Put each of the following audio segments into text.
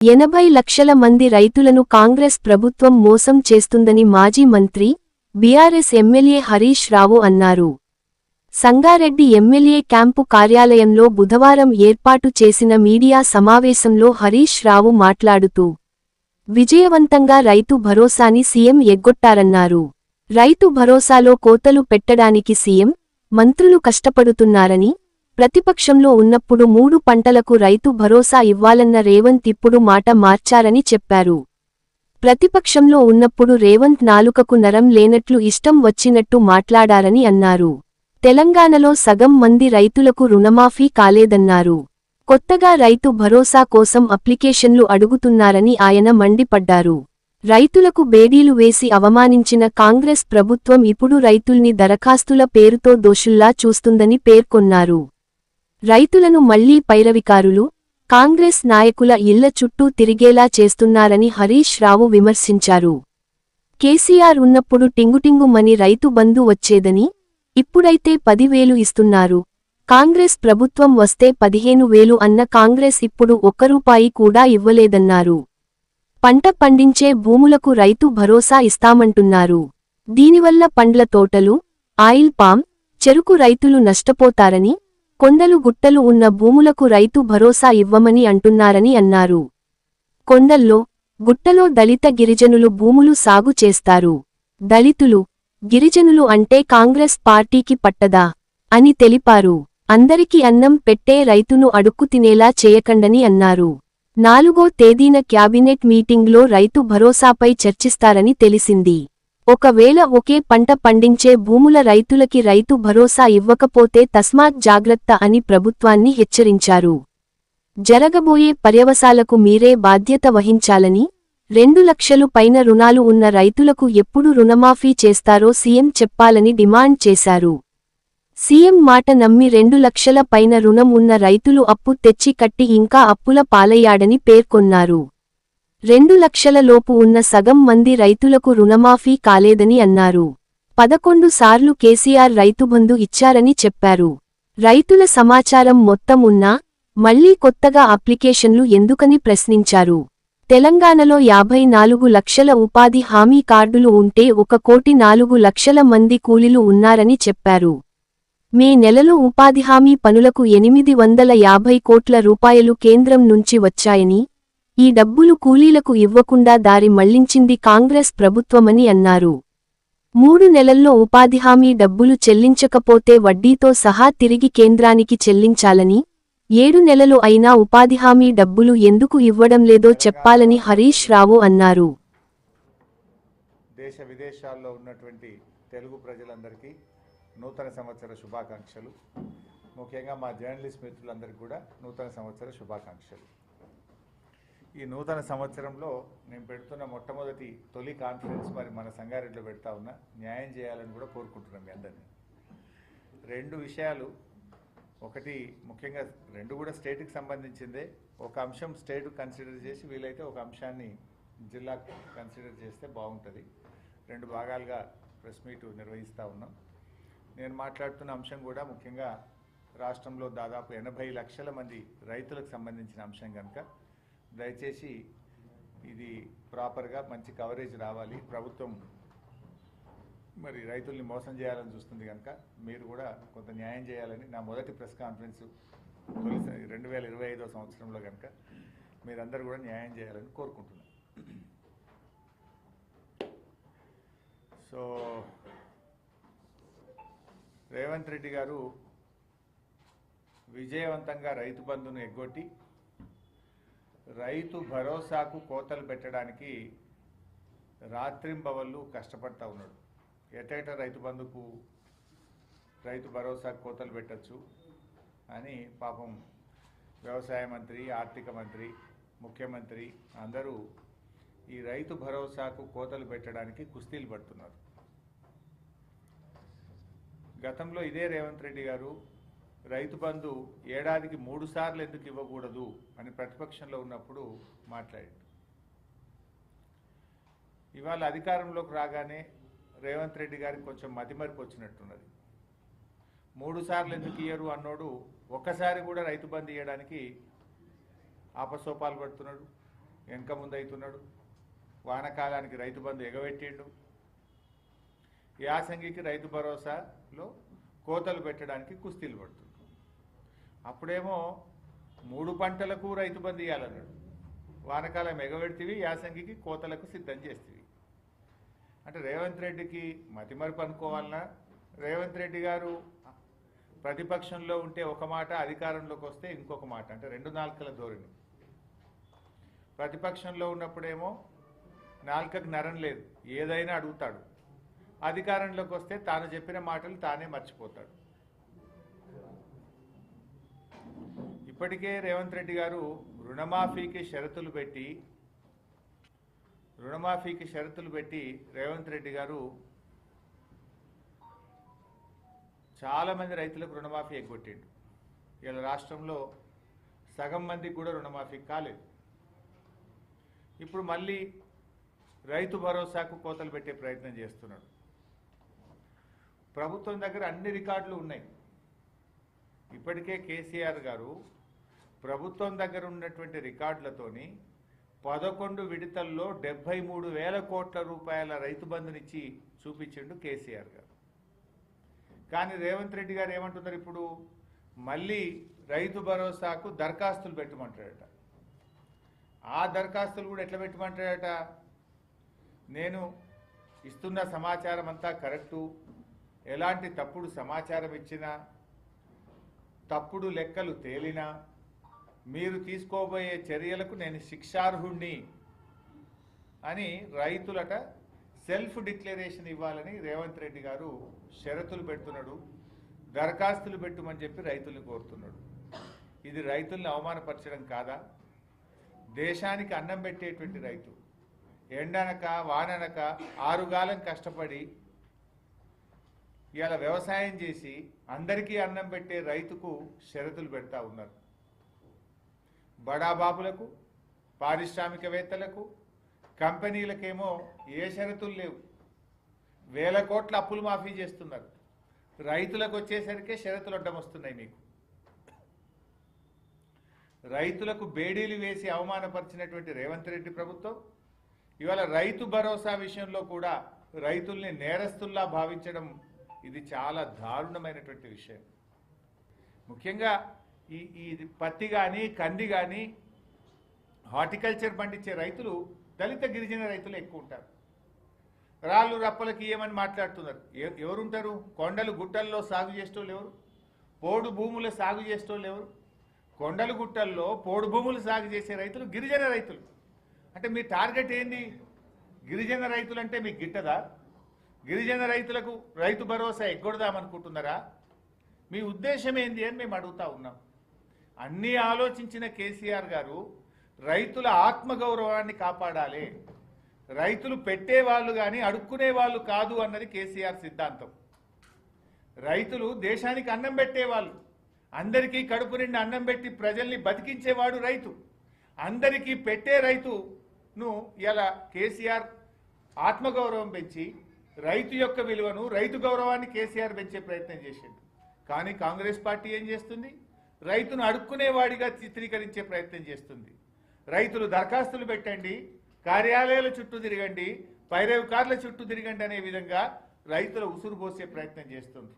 80 లక్షల మంది రైతులను కాంగ్రెస్ ప్రభుత్వం మోసం చేస్తుందని మాజీ మంత్రి, బీఆర్ఎస్ ఎమ్మెల్యే హరీష్ రావు అన్నారు. సంగారెడ్డి ఎమ్మెల్యే క్యాంపు కార్యాలయంలో బుధవారం ఏర్పాటు చేసిన మీడియా సమావేశంలో హరీష్ రావు మాట్లాడుతూ, విజయవంతంగా రైతు భరోసాని సీఎం ఎగ్గొట్టారన్నారు. రైతు భరోసాలో కోతలు పెట్టడానికి సీఎం, మంత్రులు కష్టపడుతున్నారని, ప్రతిపక్షంలో ఉన్నప్పుడు 3 పంటలకు రైతు భరోసా ఇవ్వాలన్న రేవంత్ ఇప్పుడు మాట మార్చారని చెప్పారు. ప్రతిపక్షంలో ఉన్నప్పుడు రేవంత్ నాలుకకు నరం లేనట్లు ఇష్టం వచ్చినట్టు మాట్లాడారని అన్నారు. తెలంగాణలో సగం మంది రైతులకు రుణమాఫీ కాలేదన్నారు. కొత్తగా రైతు భరోసా కోసం అప్లికేషన్లు అడుగుతున్నారని ఆయన మండిపడ్డారు. రైతులకు బేడీలు వేసి అవమానించిన కాంగ్రెస్ ప్రభుత్వం ఇప్పుడు రైతుల్ని దరఖాస్తుల పేరుతో దోషుల్లా చూస్తుందని పేర్కొన్నారు. రైతులను మళ్లీ పైరవికారులు, కాంగ్రెస్ నాయకుల ఇళ్ల చుట్టూ తిరిగేలా చేస్తున్నారని హరీష్ రావు విమర్శించారు. కేసీఆర్ ఉన్నప్పుడు టింగుటింగుమని రైతు బంధు వచ్చేదని, ఇప్పుడైతే 10,000 ఇస్తున్నారు. కాంగ్రెస్ ప్రభుత్వం వస్తే 15,000 అన్న కాంగ్రెస్ ఇప్పుడు ₹1 కూడా ఇవ్వలేదన్నారు. పంట పండించే భూములకు రైతు భరోసా ఇస్తామంటున్నారు. దీనివల్ల పండ్ల తోటలు, ఆయిల్ పామ్, చెరుకు రైతులు నష్టపోతారని, కొండలు గుట్టలు ఉన్న భూములకు రైతు భరోసా ఇవ్వమని అంటున్నారని అన్నారు. కొండల్లో, గుట్టలో దళిత గిరిజనులు భూములు సాగు చేస్తారు. దళితులు, గిరిజనులు అంటే కాంగ్రెస్ పార్టీకి పట్టదా అని తెలిపారు. అందరికి అన్నం పెట్టే రైతును అడుక్కు తినేలా చేయకండని అన్నారు. 4వ తేదీన క్యాబినెట్ మీటింగ్లో రైతు భరోసాపై చర్చిస్తారని తెలిసింది. ఒకవేళ ఒకే పంట పండించే భూముల రైతులకి రైతు భరోసా ఇవ్వకపోతే తస్మాత్ జాగ్రత్త అని ప్రభుత్వాన్ని హెచ్చరించారు. జరగబోయే పర్యవసాలకు మీరే బాధ్యత వహించాలని, 2 లక్షలు పైన రుణాలు ఉన్న రైతులకు ఎప్పుడు రుణమాఫీ చేస్తారో సీఎం చెప్పాలని డిమాండ్ చేశారు. సీఎం మాట నమ్మి 2 లక్షల పైన రుణం ఉన్న రైతులు అప్పు తెచ్చి కట్టి ఇంకా అప్పుల పాలయ్యాడని పేర్కొన్నారు. 2 లక్షల లోపు ఉన్న సగం మంది రైతులకు రుణమాఫీ కాలేదని అన్నారు. 11 సార్లు కేసీఆర్ రైతుబంధు ఇచ్చారని చెప్పారు. రైతుల సమాచారం మొత్తం ఉన్నా, మళ్లీ కొత్తగా అప్లికేషన్లు ఎందుకని ప్రశ్నించారు. తెలంగాణలో 54 లక్షల ఉపాధి హామీ కార్డులు ఉంటే 1,04,00,000 మంది కూలీలు ఉన్నారని చెప్పారు. మే నెలలో ఉపాధి హామీ పనులకు 850 కోట్ల రూపాయలు కేంద్రం నుంచి వచ్చాయని, ఈ డబ్బులు కూలీలకు ఇవ్వకుండా దారి మళ్లించింది కాంగ్రెస్ ప్రభుత్వమని అన్నారు. 3 నెలల్లో ఉపాధి హామీ డబ్బులు చెల్లించకపోతే వడ్డీతో సహా తిరిగి కేంద్రానికి చెల్లించాలని, 7 నెలలు అయినా ఉపాధి హామీ డబ్బులు ఎందుకు ఇవ్వడం లేదో చెప్పాలని హరీష్ రావు అన్నారు. దేశ విదేశాల్లో ఉన్నటువంటి తెలుగు ప్రజలందరికీ నూతన సంవత్సర శుభాకాంక్షలు. ముఖ్యంగా మా జర్నలిస్ట్ మిత్రులందరికీ కూడా నూతన సంవత్సర శుభాకాంక్షలు. ఈ నూతన సంవత్సరంలో నేను పెడుతున్న మొట్టమొదటి తొలి కాన్ఫరెన్స్ మరి మన సంగారెడ్డిలో పెడతా ఉన్నా. న్యాయం చేయాలని కూడా కోరుకుంటున్నాం మీ అందరినీ. 2 విషయాలు, ఒకటి ముఖ్యంగా 2 కూడా స్టేట్కి సంబంధించిందే. ఒక అంశం స్టేట్ కన్సిడర్ చేసి వీలైతే ఒక అంశాన్ని జిల్లా కన్సిడర్ చేస్తే బాగుంటుంది. 2 భాగాలుగా ప్రెస్ మీట్ నిర్వహిస్తూ ఉన్నాం. నేను మాట్లాడుతున్న అంశం కూడా ముఖ్యంగా రాష్ట్రంలో దాదాపు 80 లక్షల మంది రైతులకు సంబంధించిన అంశం కనుక దయచేసి ఇది ప్రాపర్గా మంచి కవరేజ్ రావాలి. ప్రభుత్వం మరి రైతుల్ని మోసం చేయాలని చూస్తుంది కనుక మీరు కూడా కొంత న్యాయం చేయాలని నా మొదటి ప్రెస్ కాన్ఫరెన్స్ 2025వ సంవత్సరంలో కనుక మీరందరూ కూడా న్యాయం చేయాలని కోరుకుంటున్నాను. సో రేవంత్ రెడ్డి గారు విజయవంతంగా రైతు బంధును ఎగ్గొట్టి రైతు భరోసాకు కోతలు పెట్టడానికి రాత్రింబవళ్ళు కష్టపడతా ఉన్నాడు. ఎటేటా రైతు బంధుకు, రైతు భరోసాకు కోతలు పెట్టచ్చు అని పాపం వ్యవసాయ మంత్రి, ఆర్థిక మంత్రి, ముఖ్యమంత్రి అందరూ ఈ రైతు భరోసాకు కోతలు పెట్టడానికి కుస్తీలు పడుతున్నారు. గతంలో ఇదే రేవంత్ రెడ్డి గారు రైతు బంధు ఏడాదికి 3 సార్లు ఎందుకు ఇవ్వకూడదు అని ప్రతిపక్షంలో ఉన్నప్పుడు మాట్లాడాడు. ఇవాళ అధికారంలోకి రాగానే రేవంత్ రెడ్డి గారికి కొంచెం మతిమరుపు వచ్చినట్టున్నది. 3 సార్లు ఎందుకు ఇయ్యరు అన్నోడు ఒక్కసారి కూడా రైతు బంధు ఇవ్వడానికి ఆపసోపాలు పడుతున్నాడు. వెనక ముందు అవుతున్నాడు, వానకాలానికి రైతు బంధు ఎగబెట్టిండు, యాసంగికి రైతు భరోసాలో కోతలు పెట్టడానికి కుస్తీలు పడుతుంది. అప్పుడేమో 3 పంటలకు రైతు బంధు ఇవ్వాలన్నాడు, వానకాలం ఎగబెడితివి, యాసంగికి కోతలకు సిద్ధం చేస్తేవి. అంటే రేవంత్ రెడ్డికి మతిమరుపు అనుకోవాలన్నా, రేవంత్ రెడ్డి గారు ప్రతిపక్షంలో ఉంటే ఒక మాట, అధికారంలోకి వస్తే ఇంకొక మాట, అంటే 2 నాలుకల ధోరణి. ప్రతిపక్షంలో ఉన్నప్పుడేమో నాలుకకు నరం లేదు, ఏదైనా అడుగుతాడు, అధికారంలోకి వస్తే తాను చెప్పిన మాటలు తానే మర్చిపోతాడు. ఇప్పటికే రేవంత్ రెడ్డి గారు రుణమాఫీకి షరతులు పెట్టి రేవంత్ రెడ్డి గారు చాలామంది రైతులకు రుణమాఫీ ఎగ్గొట్టిండు. ఇలా రాష్ట్రంలో సగం మందికి కూడా రుణమాఫీ కాలేదు. ఇప్పుడు మళ్ళీ రైతు భరోసాకు కోతలు పెట్టే ప్రయత్నం చేస్తున్నాడు. ప్రభుత్వం దగ్గర అన్ని రికార్డులు ఉన్నాయి. ఇప్పటికే కేసీఆర్ గారు ప్రభుత్వం దగ్గర ఉన్నటువంటి రికార్డులతోని 11 విడతల్లో 73,000 కోట్ల రూపాయల రైతు బంధునిచ్చి చూపించిండు కేసీఆర్ గారు. కానీ రేవంత్ రెడ్డి గారు ఏమంటున్నారు, ఇప్పుడు మళ్ళీ రైతు భరోసాకు దరఖాస్తులు పెట్టమంటాడట. ఆ దరఖాస్తులు కూడా ఎట్లా పెట్టమంటాడట, నేను ఇస్తున్న సమాచారం అంతా కరెక్టు, ఎలాంటి తప్పుడు సమాచారం ఇచ్చినా, తప్పుడు లెక్కలు తేలినా మీరు తీసుకోబోయే చర్యలకు నేను శిక్షార్హుణ్ణి అని రైతులట సెల్ఫ్ డిక్లరేషన్ ఇవ్వాలని రేవంత్ రెడ్డి గారు షరతులు పెడుతున్నాడు. దరఖాస్తులు పెట్టమని చెప్పి రైతుల్ని కోరుతున్నాడు. ఇది రైతుల్ని అవమానపరచడం కాదా? దేశానికి అన్నం పెట్టేటువంటి రైతు ఎండనక వాననక 6 గాలం కష్టపడి ఇవాళ వ్యవసాయం చేసి అందరికీ అన్నం పెట్టే రైతుకు షరతులు పెడతా ఉన్నారు. బడాబాబులకు, పారిశ్రామికవేత్తలకు, కంపెనీలకేమో ఏ షరతులు లేవు, 1000 కోట్ల అప్పులు మాఫీ చేస్తున్నారు. రైతులకు వచ్చేసరికే షరతులు అడ్డం వస్తున్నాయి. మీకు రైతులకు బేడీలు వేసి అవమానపరిచినటువంటి రేవంత్ రెడ్డి ప్రభుత్వం ఇవాళ రైతు భరోసా విషయంలో కూడా రైతుల్ని నేరస్తుల్లా భావించడం ఇది చాలా దారుణమైనటువంటి విషయం. ముఖ్యంగా ఈ పత్తి కానీ కంది కానీ హార్టికల్చర్ పండించే రైతులు దళిత గిరిజన రైతులు ఎక్కువ ఉంటారు. రాళ్ళు రప్పలకి ఏమని మాట్లాడుతున్నారు. ఎవరుంటారు? కొండలు గుట్టల్లో సాగు చేసేటోళ్ళు ఎవరు? పోడు భూముల సాగు చేసేటోళ్ళు ఎవరు? కొండలు గుట్టల్లో పోడు భూములు సాగు చేసే రైతులు గిరిజన రైతులు. అంటే మీ టార్గెట్ ఏంది? గిరిజన రైతులు అంటే మీకు గిట్టదా? గిరిజన రైతులకు రైతు భరోసా ఎగ్గొడదామనుకుంటున్నారా? మీ ఉద్దేశం ఏంది అని మేము అడుగుతా ఉన్నాం. అన్నీ ఆలోచించిన కేసీఆర్ గారు రైతుల ఆత్మగౌరవాన్ని కాపాడాలి, రైతులు పెట్టేవాళ్ళు కానీ అడుక్కునే వాళ్ళు కాదు అన్నది కేసీఆర్ సిద్ధాంతం. రైతులు దేశానికి అన్నం పెట్టేవాళ్ళు, అందరికీ కడుపు నిండి అన్నం పెట్టి ప్రజల్ని బతికించేవాడు రైతు. అందరికీ పెట్టే రైతును ఇలా కేసీఆర్ ఆత్మగౌరవం పెంచి రైతు యొక్క విలువను, రైతు గౌరవాన్ని కేసీఆర్ పెంచే ప్రయత్నం చేసిండు. కానీ కాంగ్రెస్ పార్టీ ఏం చేస్తుంది? రైతును అడుక్కునేవాడిగా చిత్రీకరించే ప్రయత్నం చేస్తుంది. రైతులు దరఖాస్తులు పెట్టండి, కార్యాలయాల చుట్టూ తిరగండి, పైరవి కార్ల చుట్టూ తిరగండి అనే విధంగా రైతుల ఉసురు పోసే ప్రయత్నం చేస్తుంది.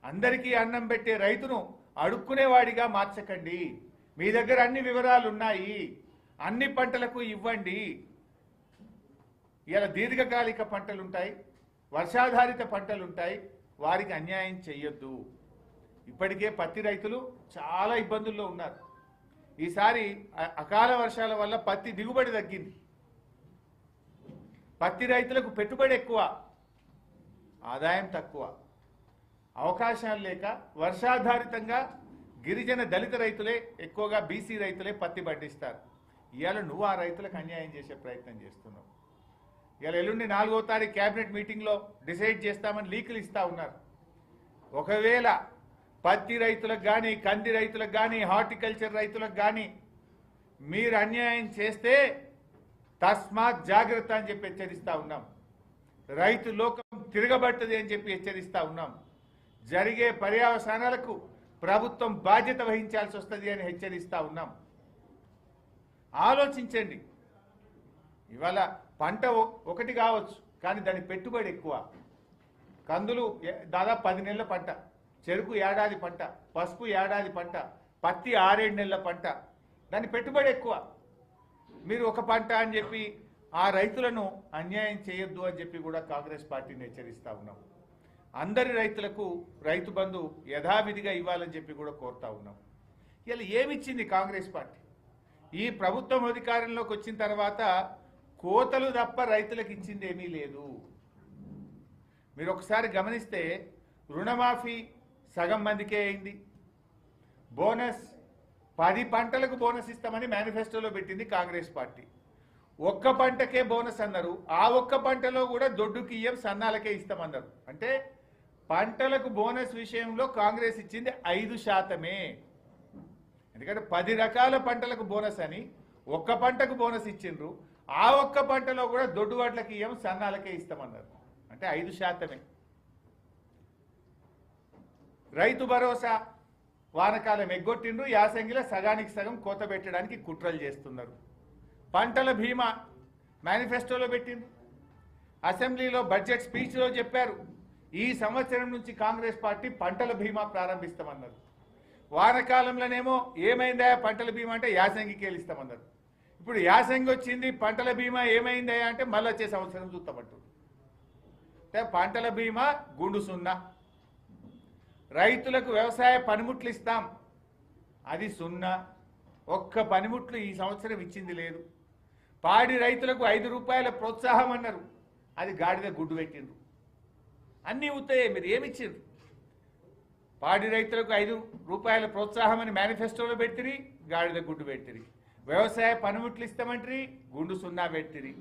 అందరికీ అన్నం పెట్టే రైతును అడుక్కునేవాడిగా మార్చకండి. మీ దగ్గర అన్ని వివరాలు ఉన్నాయి, అన్ని పంటలకు ఇవ్వండి. ఇలా దీర్ఘకాలిక పంటలుంటాయి, వర్షాధారిత పంటలుంటాయి, వారికి అన్యాయం చెయ్యొద్దు. ఇప్పటికే పత్తి రైతులు చాలా ఇబ్బందుల్లో ఉన్నారు. ఈసారి అకాల వర్షాల వల్ల పత్తి దిగుబడి తగ్గింది. పత్తి రైతులకు పెట్టుబడి ఎక్కువ, ఆదాయం తక్కువ, అవకాశాలు లేక వర్షాధారితంగా గిరిజన దళిత రైతులే ఎక్కువగా బీసీ రైతులే పత్తి పండిస్తారు. ఇవాళ నువ్వు ఆ రైతులకు అన్యాయం చేసే ప్రయత్నం చేస్తున్నావు. ఇవాళ ఎల్లుండి 4వ తారీఖు క్యాబినెట్ మీటింగ్లో డిసైడ్ చేస్తామని లీకులు ఇస్తా ఉన్నారు. ఒకవేళ పత్తి రైతులకు కానీ, కంది రైతులకు కానీ, హార్టికల్చర్ రైతులకు కానీ మీరు అన్యాయం చేస్తే తస్మాత్ జాగ్రత్త అని చెప్పి హెచ్చరిస్తా ఉన్నాం. రైతు లోకం తిరగబడుతుంది అని చెప్పి హెచ్చరిస్తా ఉన్నాం. జరిగే పర్యవసానాలకు ప్రభుత్వం బాధ్యత వహించాల్సి వస్తుంది అని హెచ్చరిస్తా ఉన్నాం. ఆలోచించండి. ఇవాళ పంట ఒకటి కావచ్చు, కానీ దాని పెట్టుబడి ఎక్కువ. కందులు దాదాపు 10 నెలల పంట, చెరుకు ఏడాది పంట, పసుపు ఏడాది పంట, పత్తి 6-7 నెలల పంట. దాని పెట్టుబడి ఎక్కువ. మీరు ఒక పంట అని చెప్పి ఆ రైతులను అన్యాయం చేయొద్దు అని చెప్పి కూడా కాంగ్రెస్ పార్టీని హెచ్చరిస్తూ ఉన్నాం. అందరి రైతులకు రైతు బంధు యథావిధిగా ఇవ్వాలని చెప్పి కూడా కోరుతా ఉన్నాం. ఇలా ఏమిచ్చింది కాంగ్రెస్ పార్టీ? ఈ ప్రభుత్వం అధికారంలోకి వచ్చిన తర్వాత కోతలు తప్ప రైతులకు ఇచ్చింది ఏమీ లేదు. మీరు ఒకసారి గమనిస్తే రుణమాఫీ సగం మందికే అయింది. బోనస్ 10 పంటలకు బోనస్ ఇస్తామని మేనిఫెస్టోలో పెట్టింది కాంగ్రెస్ పార్టీ. ఒక్క పంటకే బోనస్ అన్నారు. ఆ ఒక్క పంటలో కూడా దొడ్డుకి ఇయ్యం, సన్నాలకే ఇస్తామన్నారు. అంటే పంటలకు బోనస్ విషయంలో కాంగ్రెస్ ఇచ్చింది 5%. ఎందుకంటే 10 రకాల పంటలకు బోనస్ అని ఒక్క పంటకు బోనస్ ఇచ్చిండ్రు. ఆ ఒక్క పంటలో కూడా దొడ్డు వాట్లకి ఇయ్యం, సన్నాలకే ఇస్తామన్నారు. అంటే 5%. రైతు భరోసా వానకాలం ఎగ్గొట్టిండ్రు, యాసంగిలో సగానికి సగం కోత పెట్టడానికి కుట్రలు చేస్తున్నారు. పంటల బీమా మేనిఫెస్టోలో పెట్టిండ్రు, అసెంబ్లీలో బడ్జెట్ స్పీచ్లో చెప్పారు. ఈ సంవత్సరం నుంచి కాంగ్రెస్ పార్టీ పంటల బీమా ప్రారంభిస్తామన్నారు. వానకాలంలోనేమో ఏమైందా పంటల బీమా అంటే యాసంగికి వెళ్ళిస్తామన్నారు. ఇప్పుడు యాసంగి వచ్చింది, పంటల బీమా ఏమైందా అంటే మళ్ళీ వచ్చే సంవత్సరం చూస్తామంటారు. అంటే పంటల బీమా గుండు సున్నా. రైతులకు వ్యవసాయ పనిముట్లు ఇస్తాం, అది సున్నా. ఒక్క పనిముట్లు ఈ సంవత్సరం ఇచ్చింది లేదు. పాడి రైతులకు 5 రూపాయల ప్రోత్సాహం అన్నారు, అది గాడిద గుడ్డు పెట్టిండ్రు. అన్నీ అవుతాయి. మీరు ఏమిచ్చిండ్రు? పాడి రైతులకు 5 రూపాయల ప్రోత్సాహం అని మేనిఫెస్టోలో పెట్టిరి, గాడిద గుడ్డు పెట్టిరి. వ్యవసాయ పనిముట్లు ఇస్తామంటారు, గుండు సున్నా పెట్టిరి.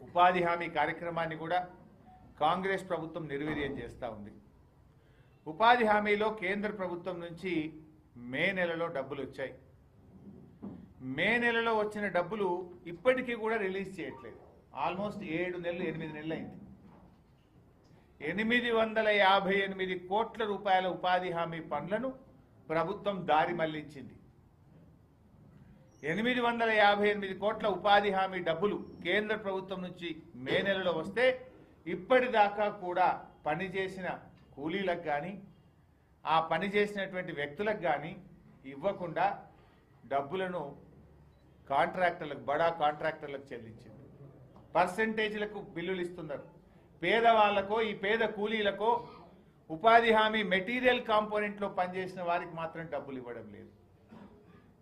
ఉపాధి హామీ కార్యక్రమాన్ని కూడా కాంగ్రెస్ ప్రభుత్వం నిర్వీర్యం చేస్తూ ఉంది. ఉపాధి హామీలో కేంద్ర ప్రభుత్వం నుంచి మే నెలలో డబ్బులు వచ్చాయి. మే నెలలో వచ్చిన డబ్బులు ఇప్పటికీ కూడా రిలీజ్ చేయట్లేదు. ఆల్మోస్ట్ 7 నెలలు 8 నెలలు అయింది. 858 కోట్ల రూపాయల ఉపాధి హామీ పనులను ప్రభుత్వం దారి మళ్లించింది. 858 కోట్ల ఉపాధి హామీ డబ్బులు కేంద్ర ప్రభుత్వం నుంచి మే నెలలో వస్తే ఇప్పటిదాకా కూడా పనిచేసిన కూలీలకు కానీ ఆ పని చేసినటువంటి వ్యక్తులకు కానీ ఇవ్వకుండా డబ్బులను కాంట్రాక్టర్లకు, బడా కాంట్రాక్టర్లకు చెల్లించింది. పర్సెంటేజ్లకు బిల్లులు ఇస్తున్నారు. పేదవాళ్లకో, ఈ పేద కూలీలకో, ఉపాధి హామీ మెటీరియల్ కాంపోనెంట్లో పనిచేసిన వారికి మాత్రం డబ్బులు ఇవ్వడం లేదు.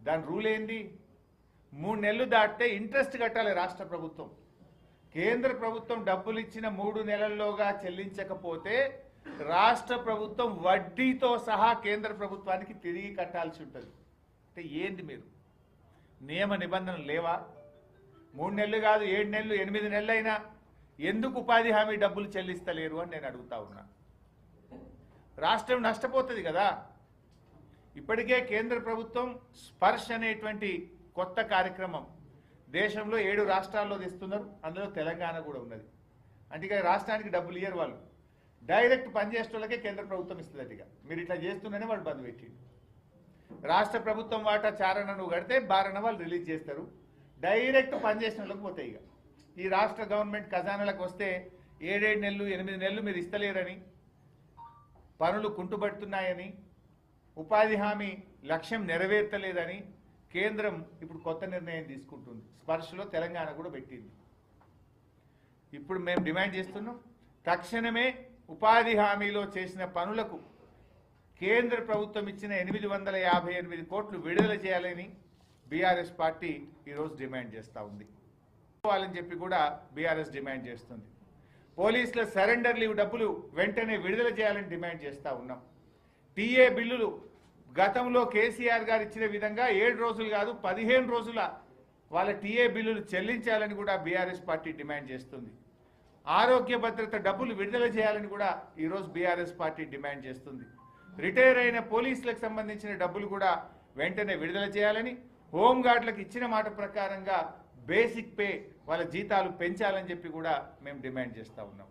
దాని రూల్ ఏంది? 3 నెలలు దాటితే ఇంట్రెస్ట్ కట్టాలి రాష్ట్ర ప్రభుత్వం. కేంద్ర ప్రభుత్వం డబ్బులు ఇచ్చిన 3 నెలల్లోగా చెల్లించకపోతే రాష్ట్ర ప్రభుత్వం వడ్డీతో సహా కేంద్ర ప్రభుత్వానికి తిరిగి కట్టాల్సి ఉంటుంది. అంటే ఏంది మీరు నియమ నిబంధనలు లేవా? 3 నెలలు కాదు, 7 నెలలు 8 నెలలు అయినా ఎందుకు ఉపాధి హామీ డబ్బులు చెల్లిస్తలేరు అని నేను అడుగుతా ఉన్నా. రాష్ట్రం నష్టపోతుంది కదా. ఇప్పటికే కేంద్ర ప్రభుత్వం స్పర్శ్ అనేటువంటి కొత్త కార్యక్రమం దేశంలో 7 రాష్ట్రాల్లో తెస్తున్నారు. అందులో తెలంగాణ కూడా ఉన్నది. అంటే రాష్ట్రానికి డబ్బులు ఇయ్యరు వాళ్ళు, డైరెక్ట్ పనిచేసే వాళ్ళకే కేంద్ర ప్రభుత్వం ఇస్తుంది. ఇక మీరు ఇట్లా చేస్తున్నానే వాళ్ళు బంద్ పెట్టిండు. రాష్ట్ర ప్రభుత్వం వాటా చారణ నువ్వు కడితే బారణ వాళ్ళు రిలీజ్ చేస్తారు, డైరెక్ట్ పనిచేసిన వాళ్ళకి పోతాయి. ఇక ఈ రాష్ట్ర గవర్నమెంట్ ఖజానాలకు వస్తే 7 నెలలు 8 నెలలు మీరు ఇస్తలేరని, పనులు కుంటుబడుతున్నాయని, ఉపాధి హామీ లక్ష్యం నెరవేర్తలేదని కేంద్రం ఇప్పుడు కొత్త నిర్ణయం తీసుకుంటుంది. స్పర్శలో తెలంగాణ కూడా పెట్టింది. ఇప్పుడు మేము డిమాండ్ చేస్తున్నాం, తక్షణమే ఉపాధి హామీలో చేసిన పనులకు కేంద్ర ప్రభుత్వం ఇచ్చిన 858 కోట్లు విడుదల చేయాలని బీఆర్ఎస్ పార్టీ ఈరోజు డిమాండ్ చేస్తూ ఉంది. వాళ్ళని చెప్పి కూడా బీఆర్ఎస్ డిమాండ్ చేస్తుంది. పోలీసుల సరెండర్ లీవ్ డబ్బులు వెంటనే విడుదల చేయాలని డిమాండ్ చేస్తూ ఉన్నాం. టీఏ బిల్లులు గతంలో కేసీఆర్ గారు ఇచ్చిన విధంగా 7 రోజులు కాదు 15 రోజుల వాళ్ళ టీఏ బిల్లులు చెల్లించాలని కూడా బీఆర్ఎస్ పార్టీ డిమాండ్ చేస్తుంది. ఆరోగ్య భద్రత డబ్బులు విడుదల చేయాలని కూడా ఈరోజు బీఆర్ఎస్ పార్టీ డిమాండ్ చేస్తుంది. రిటైర్ అయిన పోలీసులకు సంబంధించిన డబ్బులు కూడా వెంటనే విడుదల చేయాలని, హోంగార్డులకు ఇచ్చిన మాట ప్రకారంగా బేసిక్ పే వాళ్ళ జీతాలు పెంచాలని చెప్పి కూడా మేము డిమాండ్ చేస్తూ ఉన్నాం.